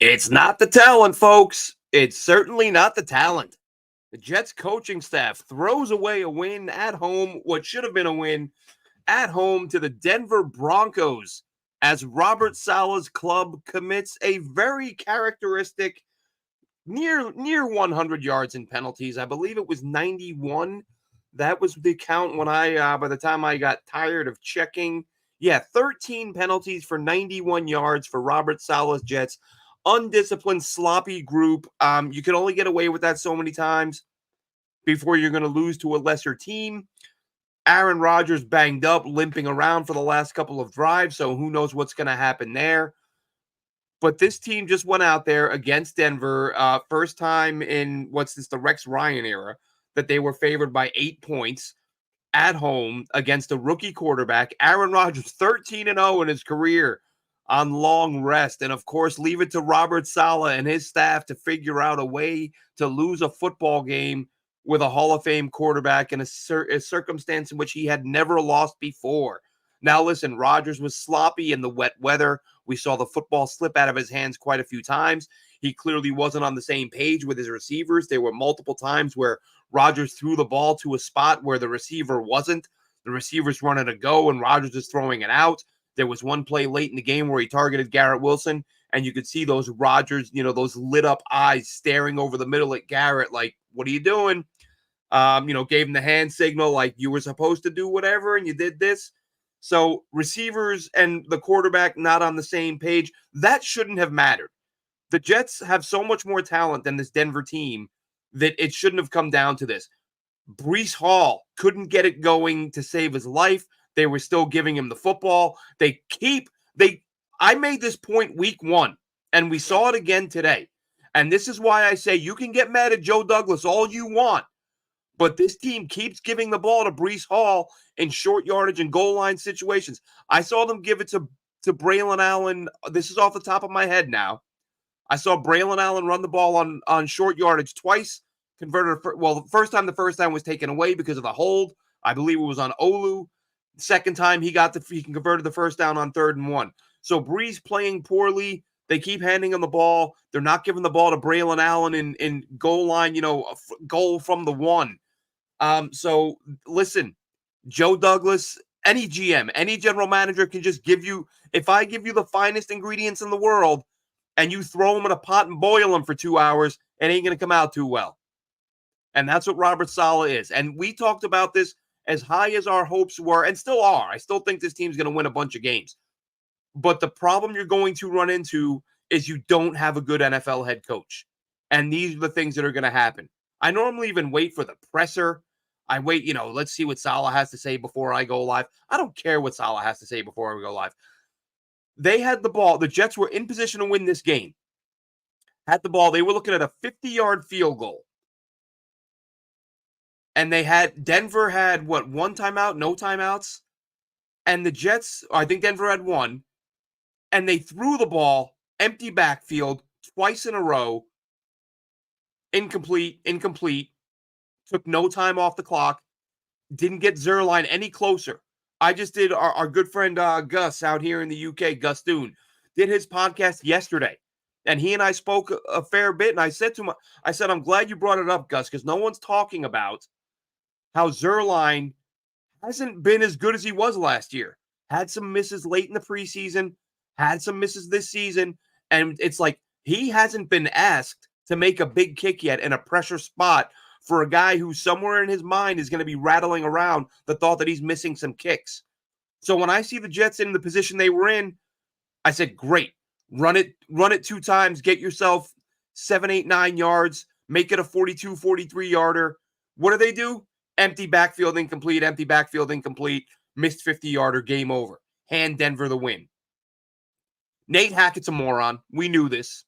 It's not the talent, folks. It's certainly not the talent. The Jets coaching staff throws away a win at home, what should have been a win at home to the Denver Broncos, as Robert Saleh's club commits a very characteristic near 100 yards in penalties. I believe it was 91. That was the count when I by the time I got tired of checking. Yeah, 13 penalties for 91 yards for Robert Saleh's Jets. Undisciplined, sloppy group. You can only get away with that so many times before you're going to lose to a lesser team. Aaron Rodgers banged up, limping around for the last couple of drives, so who knows what's going to happen there. But this team just went out there against Denver, first time in the Rex Ryan era, that they were favored by 8 points at home against a rookie quarterback. Aaron Rodgers, 13-0 in his career on long rest. And of course, leave it to Robert Saleh and his staff to figure out a way to lose a football game with a Hall of Fame quarterback in a circumstance in which he had never lost before. Now, listen, Rodgers was sloppy in the wet weather. We saw the football slip out of his hands quite a few times. He clearly wasn't on the same page with his receivers. There were multiple times where Rodgers threw the ball to a spot where the receiver wasn't. The receiver's running a go and Rodgers is throwing it out. There was one play late in the game where he targeted Garrett Wilson, and you could see those Rodgers, those lit up eyes staring over the middle at Garrett like, what are you doing? Gave him the hand signal like you were supposed to do whatever and you did this. So receivers and the quarterback not on the same page, that shouldn't have mattered. The Jets have so much more talent than this Denver team that it shouldn't have come down to this. Breece Hall couldn't get it going to save his life. They were still giving him the football. I made this point week 1, and we saw it again today. And this is why I say you can get mad at Joe Douglas all you want, but this team keeps giving the ball to Breece Hall in short yardage and goal line situations. I saw them give it to Braylon Allen. This is off the top of my head now. I saw Braylon Allen run the ball on short yardage twice. The first time was taken away because of the hold. I believe it was on Olu. The second time he converted the first down on 3rd and 1. So Breece playing poorly. They keep handing him the ball. They're not giving the ball to Braylon Allen in goal line, goal from the 1. So listen, Joe Douglas, any GM, any general manager can just if I give you the finest ingredients in the world and you throw them in a pot and boil them for 2 hours, it ain't going to come out too well. And that's what Robert Saleh is. And we talked about this as high as our hopes were and still are. I still think this team's going to win a bunch of games. But the problem you're going to run into is you don't have a good NFL head coach. And these are the things that are going to happen. I normally even wait for the presser. I wait, let's see what Saleh has to say before I go live. I don't care what Saleh has to say before we go live. They had the ball. The Jets were in position to win this game. Had the ball. They were looking at a 50-yard field goal. And Denver had one timeout, no timeouts. And the Jets, I think Denver had one. And they threw the ball, empty backfield, twice in a row. Incomplete. Took no time off the clock. Didn't get Zerline any closer. I just did our good friend Gus out here in the UK, Gus Doon, did his podcast yesterday. And he and I spoke a fair bit. And I said to him, I'm glad you brought it up, Gus, because no one's talking about how Zerline hasn't been as good as he was last year. Had some misses late in the preseason, had some misses this season. And it's like he hasn't been asked to make a big kick yet in a pressure spot for a guy who somewhere in his mind is going to be rattling around the thought that he's missing some kicks. So when I see the Jets in the position they were in, I said, great. Run it 2 times, get yourself 7, 8, 9 yards, make it a 42, 43-yarder. What do? Empty backfield incomplete, missed 50-yarder, game over. Hand Denver the win. Nate Hackett's a moron. We knew this.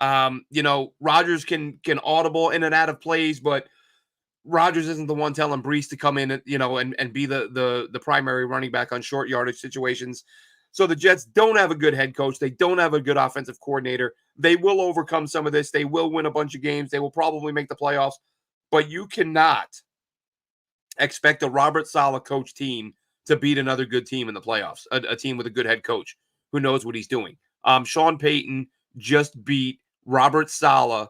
Rodgers can audible in and out of plays, but Rodgers isn't the one telling Breece to come in, and be the primary running back on short yardage situations. So the Jets don't have a good head coach. They don't have a good offensive coordinator. They will overcome some of this. They will win a bunch of games. They will probably make the playoffs, but you cannot expect a Robert Saleh coach team to beat another good team in the playoffs, a team with a good head coach who knows what he's doing. Sean Payton just beat Robert Saleh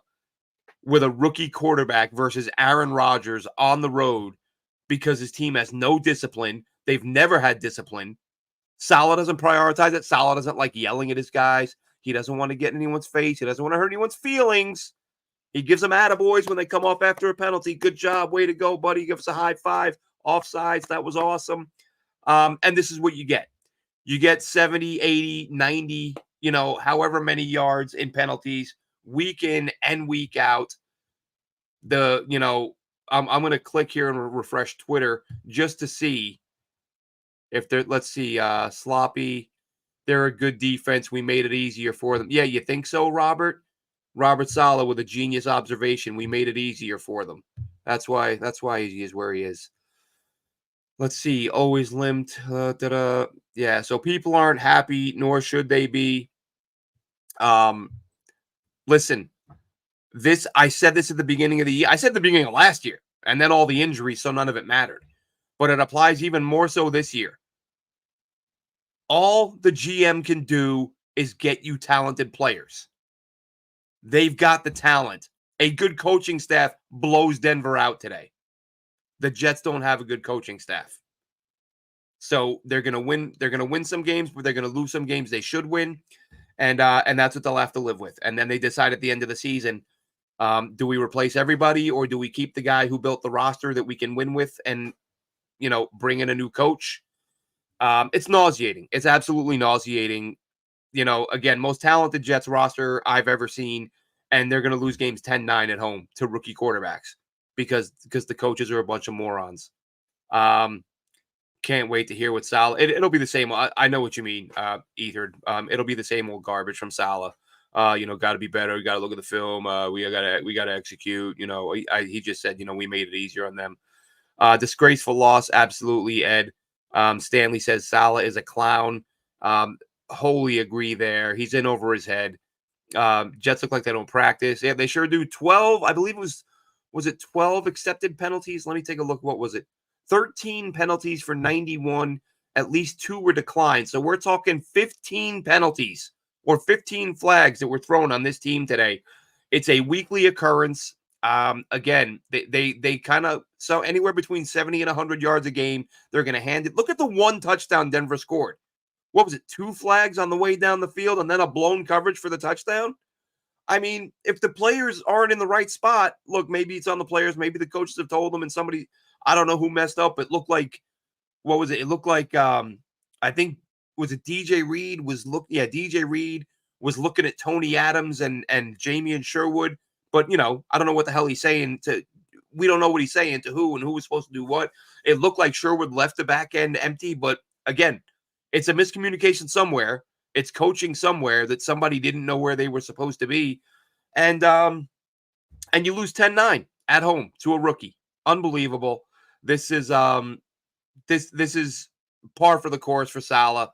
with a rookie quarterback versus Aaron Rodgers on the road because his team has no discipline. They've never had discipline. Saleh doesn't prioritize it. Saleh doesn't like yelling at his guys. He doesn't want to get in anyone's face. He doesn't want to hurt anyone's feelings. He gives them attaboys when they come off after a penalty. Good job. Way to go, buddy. Give us a high five. Offsides. That was awesome. And this is what you get. You get 70, 80, 90, however many yards in penalties week in and week out. I'm going to click here and refresh Twitter just to see if they're, let's see, sloppy. They're a good defense. We made it easier for them. Yeah, you think so, Robert? Robert Saleh with a genius observation. We made it easier for them. That's why he is where he is. Let's see. Always limped. Yeah, so people aren't happy, nor should they be. Listen, I said this at the beginning of the year. I said at the beginning of last year, and then all the injuries, so none of it mattered. But it applies even more so this year. All the GM can do is get you talented players. They've got the talent. A good coaching staff blows Denver out today. The Jets don't have a good coaching staff. So they're going to win. They're going to win some games, but they're going to lose some games they should win. And that's what they'll have to live with. And then they decide at the end of the season, do we replace everybody or do we keep the guy who built the roster that we can win with and, bring in a new coach? It's nauseating. It's absolutely nauseating. Again, most talented Jets roster I've ever seen, and they're going to lose games 10-9 at home to rookie quarterbacks because the coaches are a bunch of morons. Can't wait to hear what Saleh. It'll be the same. I know what you mean, Ether. It'll be the same old garbage from Saleh. Got to be better. Got to look at the film. We got to execute. He just said, we made it easier on them. Disgraceful loss, absolutely, Ed. Stanley says Saleh is a clown. Wholly agree there. He's in over his head. Jets look like they don't practice. Yeah, they sure do. 12, I believe was it 12 accepted penalties? Let me take a look. What was it? 13 penalties for 91. At least 2 were declined. So we're talking 15 penalties or 15 flags that were thrown on this team today. It's a weekly occurrence. Again, they kind of, so anywhere between 70 and 100 yards a game, they're going to hand it. Look at the one touchdown Denver scored. What was it? 2 flags on the way down the field and then a blown coverage for the touchdown. I mean, if the players aren't in the right spot, look, maybe it's on the players. Maybe the coaches have told them and somebody, I don't know who messed up. It looked like, what was it? It looked like, I think, was it DJ Reed DJ Reed was looking at Tony Adams and Jamie and Sherwood. But, I don't know what the hell he's saying we don't know what he's saying to who and who was supposed to do what. It looked like Sherwood left the back end empty. But again, it's a miscommunication somewhere. It's coaching somewhere that somebody didn't know where they were supposed to be. And you lose 10-9 at home to a rookie. Unbelievable. This is this is par for the course for Saleh.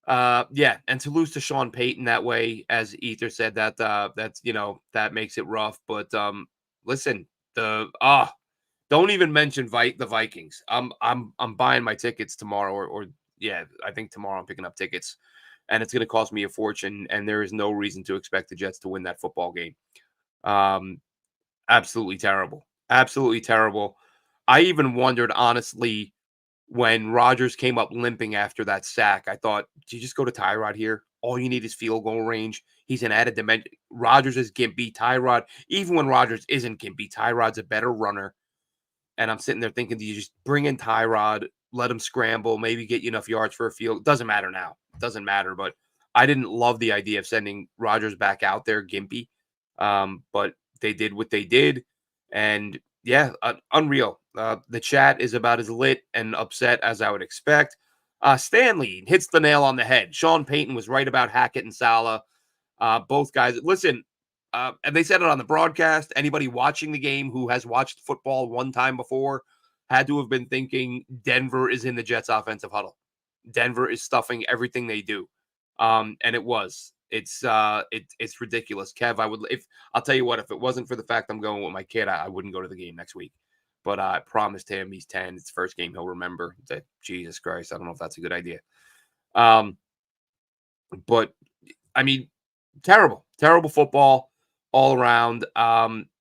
Yeah, and to lose to Sean Payton that way, as Ether said, that's that makes it rough. But listen, don't even mention the Vikings. I'm buying my tickets tomorrow, or yeah, I think tomorrow I'm picking up tickets, and it's going to cost me a fortune. And there is no reason to expect the Jets to win that football game. Absolutely terrible. Absolutely terrible. I even wondered, honestly, when Rodgers came up limping after that sack, I thought, do you just go to Tyrod here? All you need is field goal range. He's an added dimension. Rodgers is gimpy. Tyrod, even when Rodgers isn't gimpy, Tyrod's a better runner. And I'm sitting there thinking, do you just bring in Tyrod, let him scramble, maybe get you enough yards for a field? Doesn't matter now. Doesn't matter. But I didn't love the idea of sending Rodgers back out there gimpy. But they did what they did. And yeah, unreal. The chat is about as lit and upset as I would expect. Stanley hits the nail on the head. Sean Payton was right about Hackett and Saleh. Both guys, listen, and they said it on the broadcast. Anybody watching the game who has watched football one time before had to have been thinking Denver is in the Jets offensive huddle. Denver is stuffing everything they do. And it was. It's ridiculous. Kev, I'll tell you what, if it wasn't for the fact I'm going with my kid, I wouldn't go to the game next week. But I promised him he's 10. It's the first game he'll remember. That Jesus Christ, I don't know if that's a good idea. But I mean, Terrible, terrible football all around.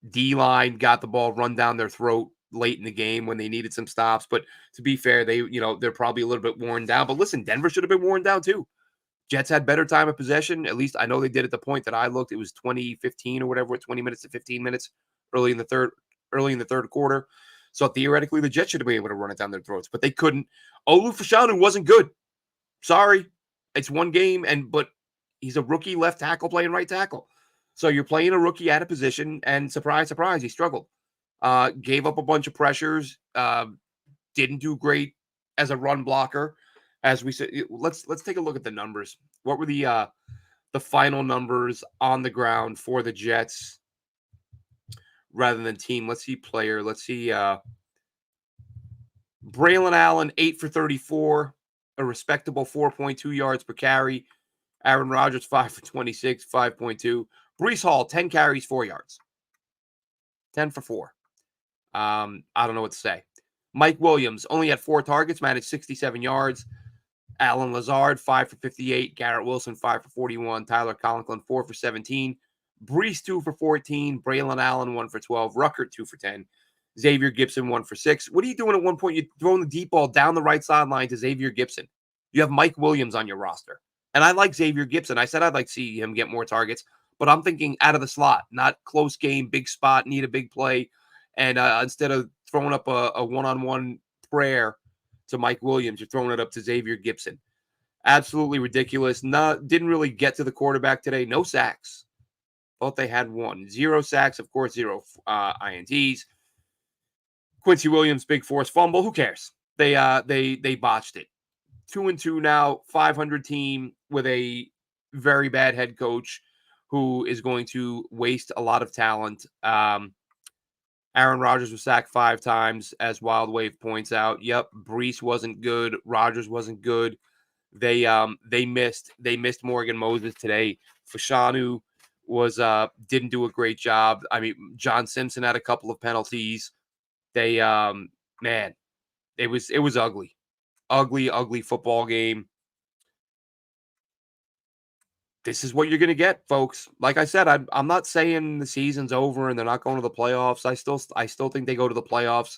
D-line got the ball run down their throat late in the game when they needed some stops. But to be fair, they're probably a little bit worn down. But listen, Denver should have been worn down too. Jets had better time of possession. At least I know they did at the point that I looked. It was 2015 or whatever, 20 minutes to 15 minutes early in the third quarter. So theoretically, the Jets should have been able to run it down their throats, but they couldn't. Olu Fashanu wasn't good. Sorry. It's one game, but he's a rookie left tackle playing right tackle. So you're playing a rookie at a position, and surprise, surprise, he struggled. Gave up a bunch of pressures. Didn't do great as a run blocker. As we said, let's take a look at the numbers. What were the final numbers on the ground for the Jets rather than team? Let's see player. Let's see Braylon Allen, 8 for 34, a respectable 4.2 yards per carry. Aaron Rodgers, 5 for 26, 5.2. Breece Hall, 10 carries, 4 yards. 10 for 4. I don't know what to say. Mike Williams only had 4 targets, managed 67 yards. Alan Lazard, 5 for 58. Garrett Wilson, 5 for 41. Tyler Conklin, 4 for 17. Breece, 2 for 14. Braylon Allen, 1 for 12. Ruckert, 2 for 10. Xavier Gipson, 1 for 6. What are you doing at one point? You're throwing the deep ball down the right sideline to Xavier Gipson. You have Mike Williams on your roster. And I like Xavier Gipson. I said I'd like to see him get more targets, but I'm thinking out of the slot, not close game, big spot, need a big play. And instead of throwing up a one-on-one prayer to Mike Williams, you're throwing it up to Xavier Gipson. Absolutely ridiculous. Didn't really get to the quarterback today. No sacks. Thought they had 1. 0 sacks, of course, 0 INTs. Quincy Williams, big force fumble. Who cares? They botched it. 2-2 now, 500 team with a very bad head coach who is going to waste a lot of talent. Aaron Rodgers was sacked 5 times, as Wild Wave points out. Yep, Breece wasn't good. Rodgers wasn't good. They missed Morgan Moses today. Fashanu didn't do a great job. I mean, John Simpson had a couple of penalties. They man, it was ugly. Ugly football game. This is what you're going to get, folks. Like I said, I'm not saying the season's over and they're not going to the playoffs. I still think they go to the playoffs,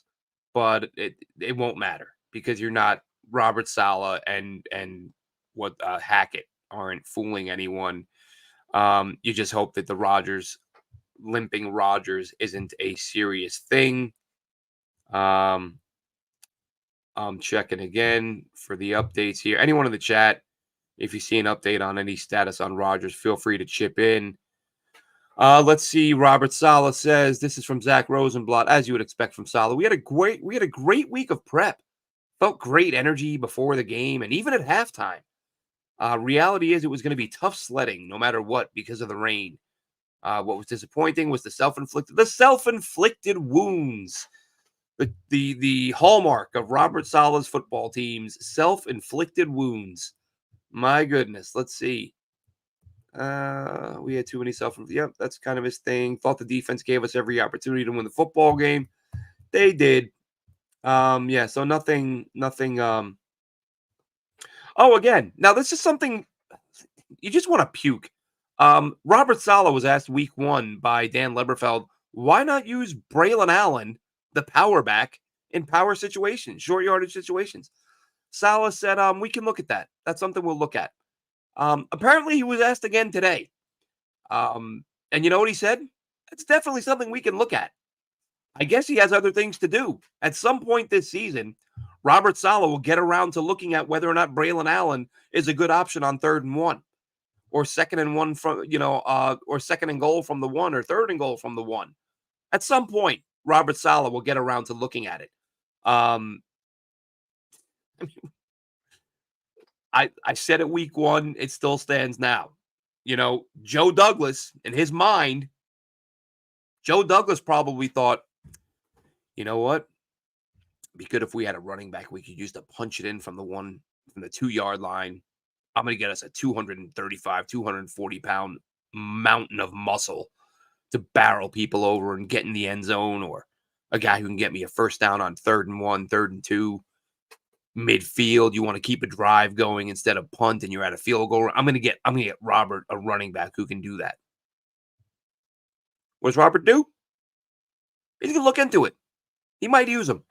but it won't matter because you're not Robert Saleh and what Hackett aren't fooling anyone. You just hope that the limping Rodgers isn't a serious thing. I'm checking again for the updates here. Anyone in the chat, if you see an update on any status on Rodgers, feel free to chip in. Let's see. Robert Saleh says, this is from Zach Rosenblatt, as you would expect from Saleh. We had a great week of prep. Felt great energy before the game and even at halftime. Reality is it was going to be tough sledding no matter what because of the rain. What was disappointing was the self-inflicted wounds. The hallmark of Robert Saleh's football teams, self-inflicted wounds. My goodness. Let's see. We had too many Yep, that's kind of his thing. Thought the defense gave us every opportunity to win the football game. They did. Yeah, so nothing. Oh, again. Now, this is something you just want to puke. Robert Saleh was asked week 1 by Dan Leberfeld, why not use Braylon Allen, the power back, in power situations, short yardage situations? Saleh said, we can look at that. That's something we'll look at. Apparently, he was asked again today. And you know what he said? It's definitely something we can look at. I guess he has other things to do. At some point this season, Robert Saleh will get around to looking at whether or not Braylon Allen is a good option on 3rd and 1. Or 2nd and 1 from, or 2nd and goal from the 1 or 3rd and goal from the 1. At some point, Robert Saleh will get around to looking at it. I said it week 1. It still stands now. Joe Douglas, in his mind, Joe Douglas probably thought, you know what? It'd be good if we had a running back we could use to punch it in from the 2-yard line. I'm going to get us a 235, 240-pound mountain of muscle to barrel people over and get in the end zone, or a guy who can get me a first down on 3rd and 1, 3rd and 2. midfield, you want to keep a drive going instead of punt and you're at a field goal. I'm gonna get Robert a running back who can do that. What does Robert do? He's gonna look into it. He might use him.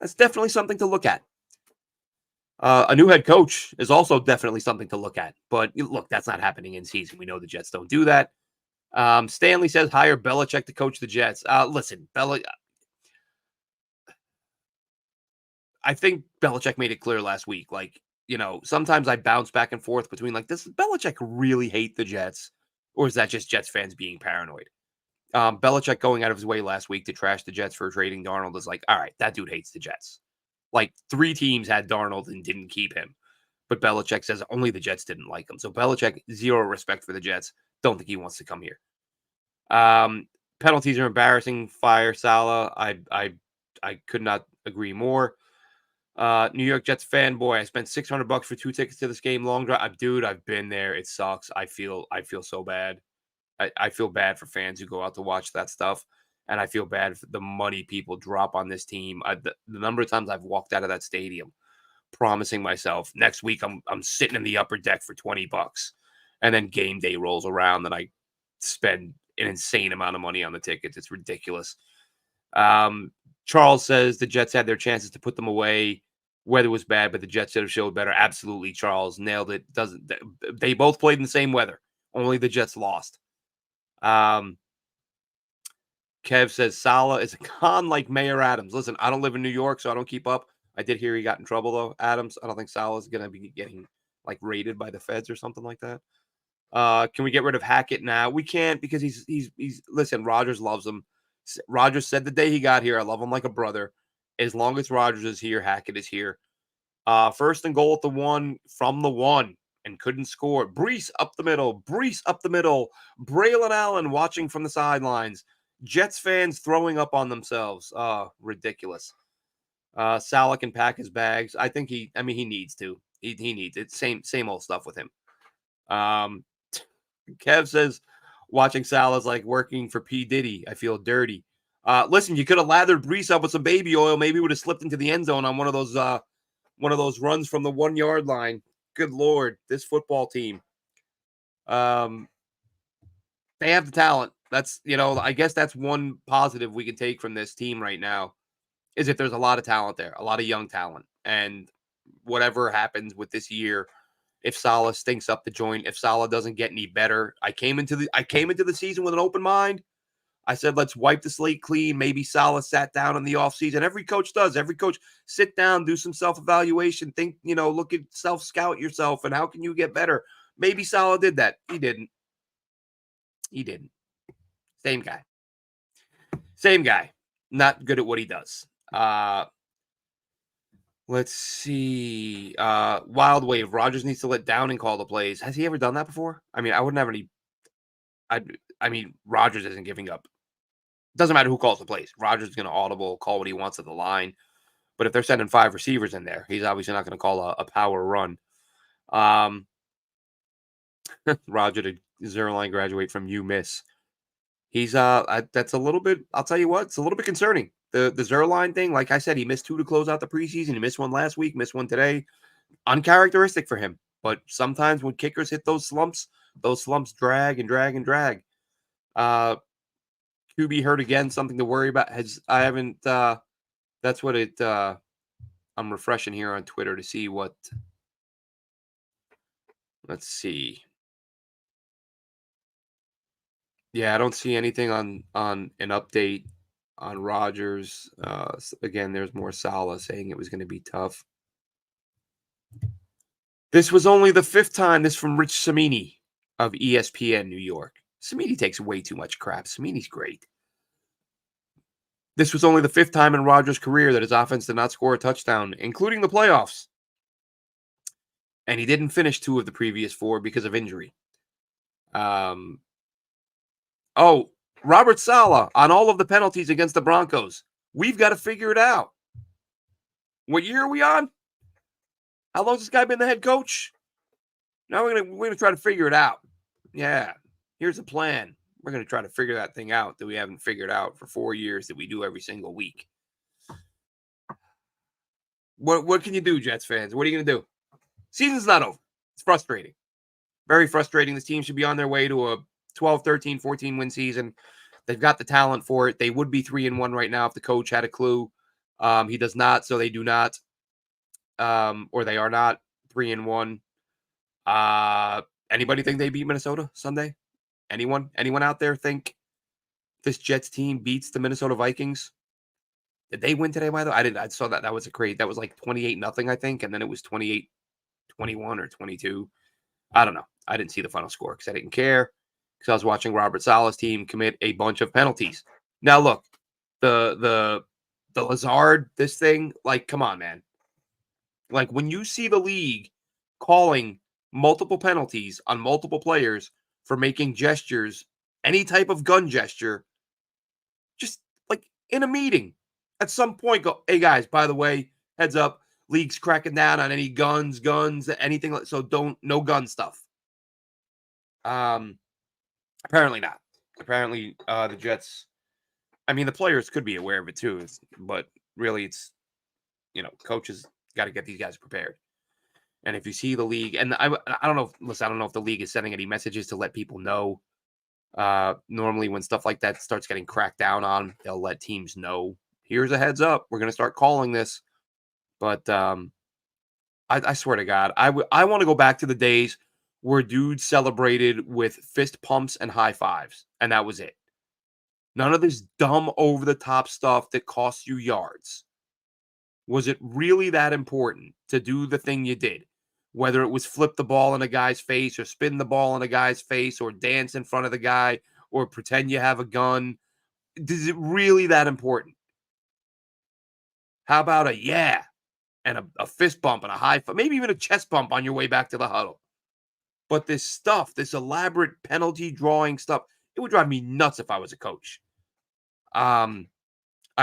That's definitely something to look at. A new head coach is also definitely something to look at. But look, that's not happening in season. We know the Jets don't do that. Stanley says hire Belichick to coach the Jets. Listen, I think Belichick made it clear last week. Like, sometimes I bounce back and forth between like, does Belichick really hate the Jets? Or is that just Jets fans being paranoid? Belichick going out of his way last week to trash the Jets for trading Darnold is like, all right, that dude hates the Jets. Like 3 teams had Darnold and didn't keep him. But Belichick says only the Jets didn't like him. So Belichick, zero respect for the Jets. Don't think he wants to come here. Penalties are embarrassing. Fire Saleh. I could not agree more. New York Jets fanboy. I spent $600 for 2 tickets to this game. Long drive, dude. I've been there. It sucks. I feel so bad. I feel bad for fans who go out to watch that stuff, and I feel bad for the money people drop on this team. The number of times I've walked out of that stadium promising myself next week I'm sitting in the upper deck for $20, and then game day rolls around and I spend an insane amount of money on the tickets. It's ridiculous. Charles says the Jets had their chances to put them away. Weather was bad, but the Jets should have showed better. Absolutely, Charles nailed it. They both played in the same weather? Only the Jets lost. Kev says Saleh is a con like Mayor Adams. Listen, I don't live in New York, so I don't keep up. I did hear he got in trouble though. Adams, I don't think Saleh is gonna be getting like raided by the feds or something like that. Can we get rid of Hackett now? We can't because he's listen. Rodgers loves him. Rodgers said the day he got here, I love him like a brother. As long as Rodgers is here, Hackett is here. First and goal at the 1 from the 1 and couldn't score. Brees up the middle. Braylon Allen watching from the sidelines. Jets fans throwing up on themselves. Ridiculous. Saleh can pack his bags. I think he needs to. He needs it. Same old stuff with him. Kev says watching Saleh is like working for P. Diddy. I feel dirty. Listen, you could have lathered Brees up with some baby oil. Maybe would have slipped into the end zone on one of those runs from the 1-yard line. Good Lord, this football team. They have the talent. That's, I guess that's one positive we can take from this team right now is if there's a lot of talent there, a lot of young talent. And whatever happens with this year, if Saleh stinks up the joint, if Saleh doesn't get any better, I came into the season with an open mind. I said, let's wipe the slate clean. Maybe Saleh sat down in the offseason. Every coach does. Every coach sit down, do some self-evaluation, think, look at self-scout yourself and how can you get better? Maybe Saleh did that. He didn't. Same guy. Not good at what he does. Let's see. Wild Wave. Rodgers needs to let Downing call the plays. Has he ever done that before? I mean, I wouldn't have any. Rodgers isn't giving up. Doesn't matter who calls the plays. Rodgers is going to audible, call what he wants at the line. But if they're sending 5 receivers in there, he's obviously not going to call a power run. Roger to Zerline graduate from UMiss. He's that's a little bit. I'll tell you what, it's a little bit concerning. The Zerline thing, like I said, he missed 2 to close out the preseason. He missed 1 last week, missed 1 today. Uncharacteristic for him. But sometimes when kickers hit those slumps drag and drag and drag. QB hurt again, something to worry about. That's what it. I'm refreshing here on Twitter to see what. Let's see. Yeah, I don't see anything on an update on Rodgers. Again, there's more Saleh saying it was going to be tough. This was only the 5th time. This from Rich Cimini of ESPN New York. Cimini takes way too much crap. Cimini's great. This was only the 5th time in Rodgers' career that his offense did not score a touchdown, including the playoffs. And he didn't finish 2 of the previous 4 because of injury. Robert Saleh on all of the penalties against the Broncos. We've got to figure it out. What year are we on? How long has this guy been the head coach? Now we're gonna try to figure it out. Yeah, here's the plan. We're gonna try to figure that thing out that we haven't figured out for 4 years that we do every single week. What can you do, Jets fans? What are you gonna do? Season's not over. It's frustrating. Very frustrating. This team should be on their way to a 12, 13, 14 win season. They've got the talent for it. They would be 3-1 right now if the coach had a clue. He does not, so they do not. Or they are not 3-1. Anybody think they beat Minnesota Sunday? Anyone? Anyone out there think this Jets team beats the Minnesota Vikings? Did they win today, by the way? I didn't. I saw that. That was a crazy. That was like 28-0, I think. And then it was 28-21 or 22. I don't know. I didn't see the final score because I didn't care because I was watching Robert Saleh's team commit a bunch of penalties. Now, look, the Lazard, this thing, like, come on, man. Like, when you see the league calling multiple penalties on multiple players for making gestures, any type of gun gesture, just like in a meeting, at some point, go, hey guys, by the way, heads up, league's cracking down on any guns, anything like so. No gun stuff. Apparently not. Apparently, the Jets. I mean, the players could be aware of it too, but really, it's coaches got to get these guys prepared. And if you see the league, and I don't know, listen, I don't know if the league is sending any messages to let people know. Normally, when stuff like that starts getting cracked down on, they'll let teams know. Here's a heads up. We're going to start calling this. But I swear to God, I want to go back to the days where dudes celebrated with fist pumps and high fives, and that was it. None of this dumb over-the-top stuff that costs you yards. Was it really that important to do the thing you did? Whether it was flip the ball in a guy's face or spin the ball in a guy's face or dance in front of the guy or pretend you have a gun. Is it really that important? How about a yeah and a fist bump and a high five, maybe even a chest bump on your way back to the huddle? But this stuff, this elaborate penalty drawing stuff, it would drive me nuts if I was a coach. I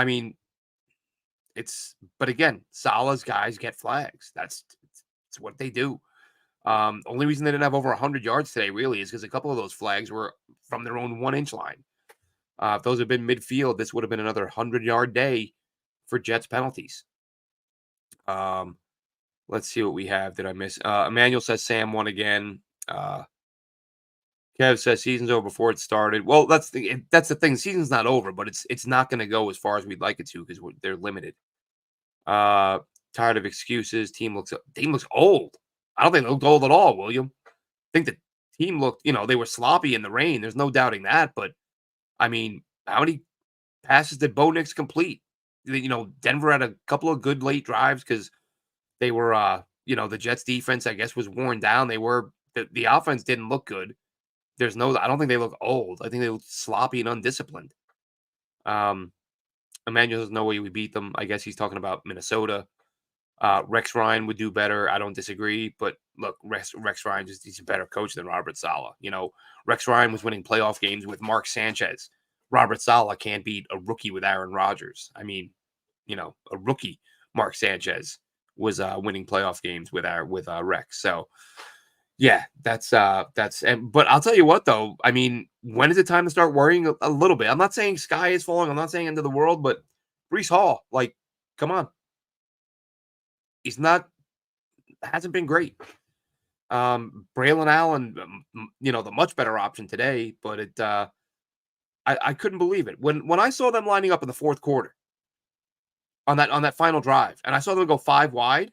mean, but again, Saleh's guys get flags. That's what they do. Only reason they didn't have over 100 yards today really is because a couple of those flags were from their own 1-inch line. If those had been midfield, this would have been another 100-yard day for Jets penalties. Let's see what we have. Did I miss? Emmanuel says Sam won again. Kev says season's over before it started. Well, that's the thing. The season's not over, but it's not going to go as far as we'd like it to because they're limited. Tired of excuses. Team looks old. I don't think they looked old at all, William. I think the team looked, they were sloppy in the rain. There's no doubting that. But, I mean, how many passes did Bo Nix complete? Denver had a couple of good late drives because they were, the Jets defense, I guess, was worn down. The offense didn't look good. I don't think they look old. I think they look sloppy and undisciplined. Emmanuel says no way we beat them. I guess he's talking about Minnesota. Rex Ryan would do better. I don't disagree. But look, Rex Ryan he's a better coach than Robert Saleh. Rex Ryan was winning playoff games with Mark Sanchez. Robert Saleh can't beat a rookie with Aaron Rodgers. I mean, a rookie Mark Sanchez was winning playoff games with Rex. So yeah, but I'll tell you what though. I mean, when is it time to start worrying a little bit? I'm not saying sky is falling. I'm not saying end of the world, but Breece Hall, like, come on. Hasn't been great. Braylon Allen, the much better option today, but I couldn't believe it. When I saw them lining up in the fourth quarter on that final drive, and I saw them go 5 wide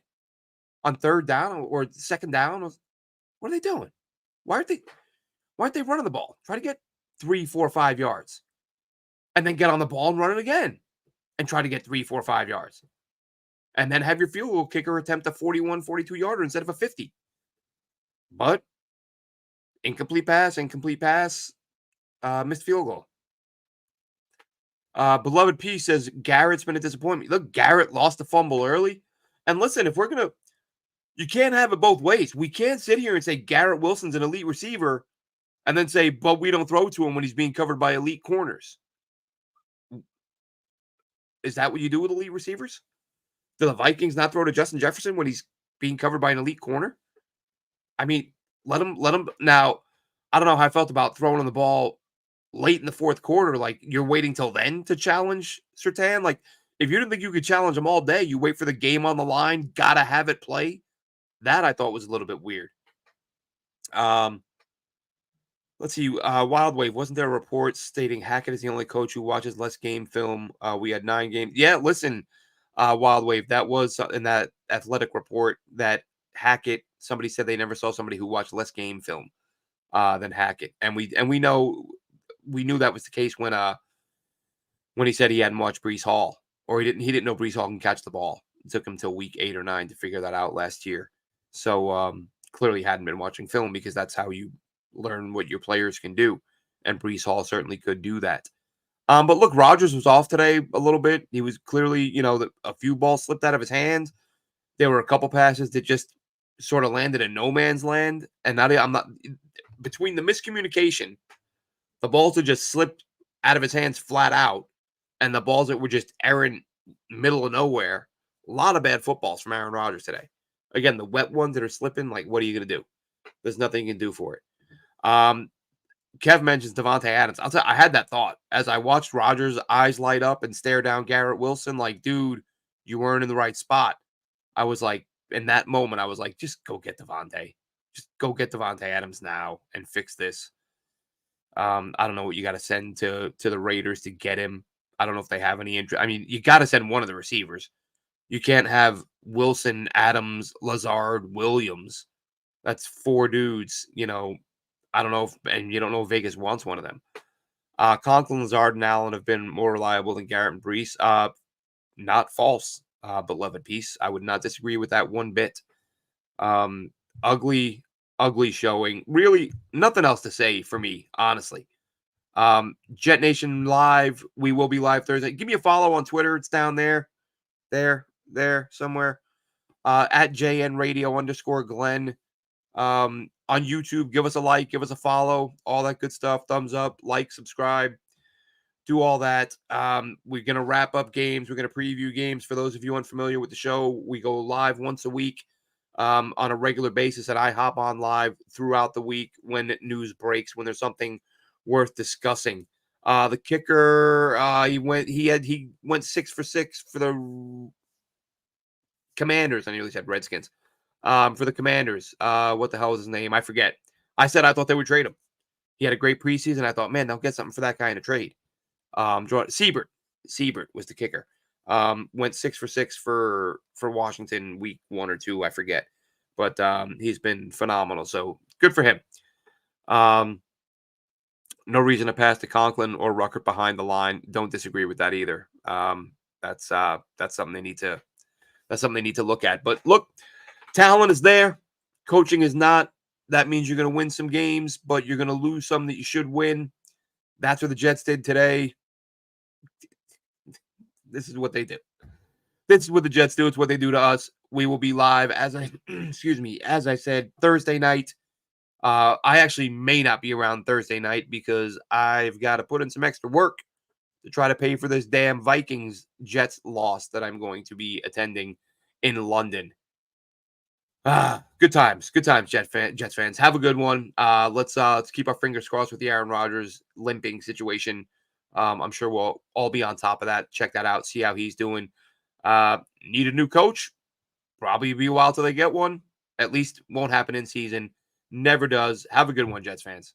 on third down or second down, what are they doing? Why aren't they running the ball? Try to get 3, 4, 5 yards. And then get on the ball and run it again. And try to get 3, 4, 5 yards. And then have your field goal kicker attempt a 41, 42-yarder instead of a 50. But incomplete pass, missed field goal. Beloved P says Garrett's been a disappointment. Look, Garrett lost the fumble early. And listen, you can't have it both ways. We can't sit here and say Garrett Wilson's an elite receiver and then say, but we don't throw to him when he's being covered by elite corners. Is that what you do with elite receivers? Do the Vikings not throw to Justin Jefferson when he's being covered by an elite corner? I mean, let him. Now, I don't know how I felt about throwing on the ball late in the fourth quarter. Like, you're waiting till then to challenge Surtain. Like, If you didn't think you could challenge him all day, you wait for the game on the line, gotta have it play. That I thought was a little bit weird. Um, let's see. Wild Wave, wasn't there a report stating Hackett is the only coach who watches less game film? We had 9 games. Yeah, listen, Wild Wave, that was in that athletic report that Hackett. Somebody said they never saw somebody who watched less game film than Hackett, and we knew that was the case when he said he hadn't watched Brees Hall, or he didn't know Brees Hall can catch the ball. It took him till week 8 or 9 to figure that out last year. So clearly hadn't been watching film, because that's how you learn what your players can do. And Brees Hall certainly could do that. But look, Rodgers was off today a little bit. He was clearly, a few balls slipped out of his hands. There were a couple passes that just sort of landed in no man's land. And now I'm not between the miscommunication, the balls that just slipped out of his hands flat out, and the balls that were just errant, middle of nowhere. A lot of bad footballs from Aaron Rodgers today. Again, the wet ones that are slipping, like, what are you going to do? There's nothing you can do for it. Kev mentions Devontae Adams. I'll tell you, I had that thought as I watched Rodgers' eyes light up and stare down Garrett Wilson. Like, dude, you weren't in the right spot. I was like, in that moment, I was like, just go get Devontae. Just go get Devontae Adams now and fix this. I don't know what you got to send to the Raiders to get him. I don't know if they have any interest. I mean, you got to send one of the receivers. You can't have Wilson, Adams, Lazard, Williams. That's 4 dudes. I don't know and you don't know if Vegas wants one of them. Conklin, Lazard, and Allen have been more reliable than Garrett and Brees. Not false, beloved piece. I would not disagree with that one bit. Ugly showing. Really, nothing else to say for me, honestly. Jet Nation Live. We will be live Thursday. Give me a follow on Twitter. It's down there, somewhere. At JN Radio _Glenn. On YouTube, give us a like, give us a follow, all that good stuff. Thumbs up, like, subscribe, do all that. We're going to wrap up games. We're going to preview games. For those of you unfamiliar with the show, we go live once a week on a regular basis, and I hop on live throughout the week when news breaks, when there's something worth discussing. The kicker, he went 6 for 6 for the Commanders. I nearly said Redskins. For the Commanders. What the hell is his name? I forget. I said I thought they would trade him. He had a great preseason. I thought, man, they'll get something for that guy in a trade. Siebert was the kicker. Went 6 for 6 for Washington week 1 or 2, I forget. But he's been phenomenal. So good for him. No reason to pass to Conklin or Ruckert behind the line. Don't disagree with that either. That's something they need to. That's something they need to look at. But look, talent is there. Coaching is not. That means you're going to win some games, but you're going to lose some that you should win. That's what the Jets did today. This is what they do. This is what the Jets do. It's what they do to us. We will be live as I said, Thursday night. I actually may not be around Thursday night because I've got to put in some extra work to try to pay for this damn Vikings Jets loss that I'm going to be attending in London. Good times, Jets fans. Have a good one. Let's keep our fingers crossed with the Aaron Rodgers limping situation. I'm sure we'll all be on top of that. Check that out. See how he's doing. Need a new coach? Probably be a while till they get one. At least won't happen in season. Never does. Have a good one, Jets fans.